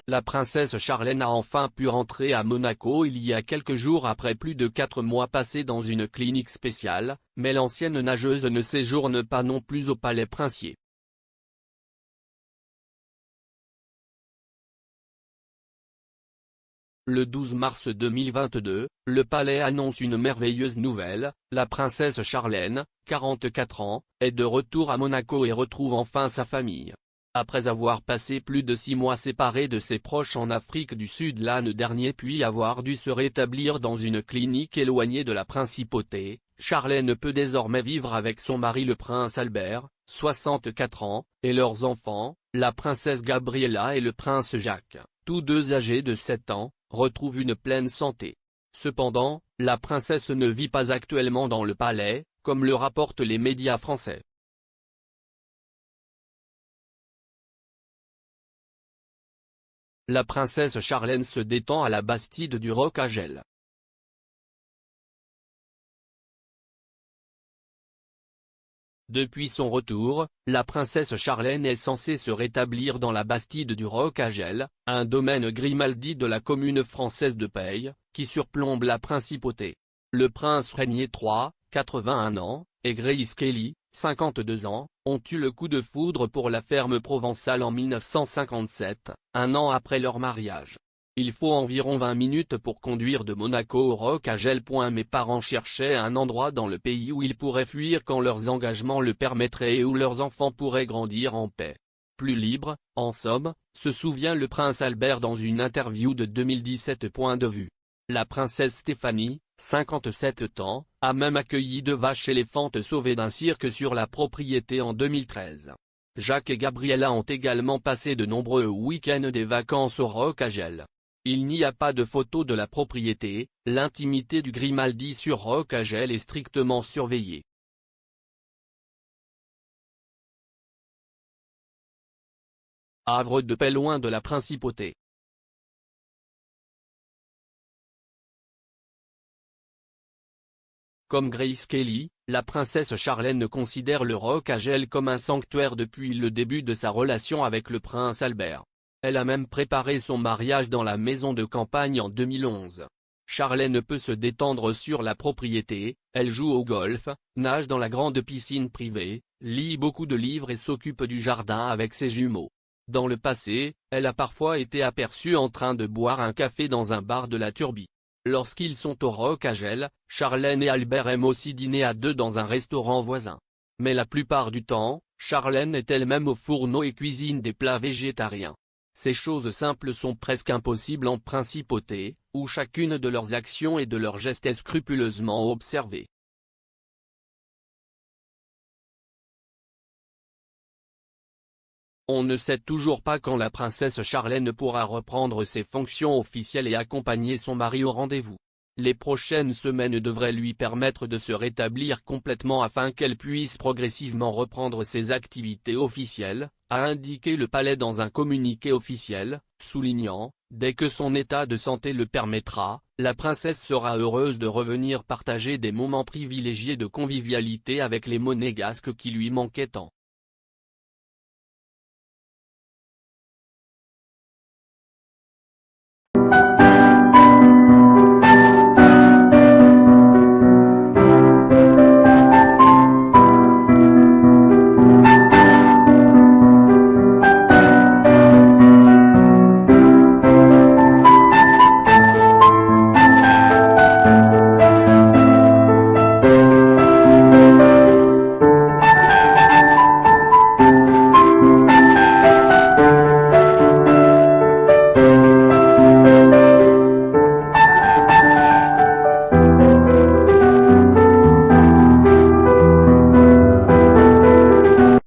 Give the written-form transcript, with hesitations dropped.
La princesse Charlène a enfin pu rentrer à Monaco il y a quelques jours après plus de 4 mois passés dans une clinique spéciale, mais l'ancienne nageuse ne séjourne pas non plus au palais princier. Le 12 mars 2022, le palais annonce une merveilleuse nouvelle, la princesse Charlène, 44 ans, est de retour à Monaco et retrouve enfin sa famille. Après avoir passé plus de 6 mois séparée de ses proches en Afrique du Sud l'an dernier puis avoir dû se rétablir dans une clinique éloignée de la principauté, Charlène peut désormais vivre avec son mari le prince Albert, 64 ans, et leurs enfants, la princesse Gabriella et le prince Jacques, tous deux âgés de 7 ans, retrouvent une pleine santé. Cependant, la princesse ne vit pas actuellement dans le palais, comme le rapportent les médias français. La princesse Charlène se détend à la Bastide du Roc à Gel. Depuis son retour, la princesse Charlène est censée se rétablir dans la Bastide du Roc à Gel, un domaine Grimaldi de la commune française de Peille, qui surplombe la principauté. Le prince Régnier III, 81 ans, et Grace Kelly, 52 ans, ont eu le coup de foudre pour la ferme provençale en 1957, un an après leur mariage. Il faut environ 20 minutes pour conduire de Monaco au Roc à Gel. Mes parents cherchaient un endroit dans le pays où ils pourraient fuir quand leurs engagements le permettraient et où leurs enfants pourraient grandir en paix. Plus libre, en somme, se souvient le prince Albert dans une interview de 2017. Point de vue. La princesse Stéphanie, 57 ans, a même accueilli 2 vaches éléphantes sauvées d'un cirque sur la propriété en 2013. Jacques et Gabriella ont également passé de nombreux week-ends des vacances au Roc à Gel. Il n'y a pas de photo de la propriété, l'intimité du Grimaldi sur Roc à Gel est strictement surveillée. Havre de paix loin de la principauté. Comme Grace Kelly, la princesse Charlène considère le Roc à Gel comme un sanctuaire depuis le début de sa relation avec le prince Albert. Elle a même préparé son mariage dans la maison de campagne en 2011. Charlène peut se détendre sur la propriété, elle joue au golf, nage dans la grande piscine privée, lit beaucoup de livres et s'occupe du jardin avec ses jumeaux. Dans le passé, elle a parfois été aperçue en train de boire un café dans un bar de la Turbie. Lorsqu'ils sont au Roc à Gel, Charlène et Albert aiment aussi dîner à 2 dans un restaurant voisin. Mais la plupart du temps, Charlène est elle-même au fourneau et cuisine des plats végétariens. Ces choses simples sont presque impossibles en principauté, où chacune de leurs actions et de leurs gestes est scrupuleusement observée. On ne sait toujours pas quand la princesse Charlène pourra reprendre ses fonctions officielles et accompagner son mari au rendez-vous. Les prochaines semaines devraient lui permettre de se rétablir complètement afin qu'elle puisse progressivement reprendre ses activités officielles, a indiqué le palais dans un communiqué officiel, soulignant, dès que son état de santé le permettra, la princesse sera heureuse de revenir partager des moments privilégiés de convivialité avec les monégasques qui lui manquaient tant.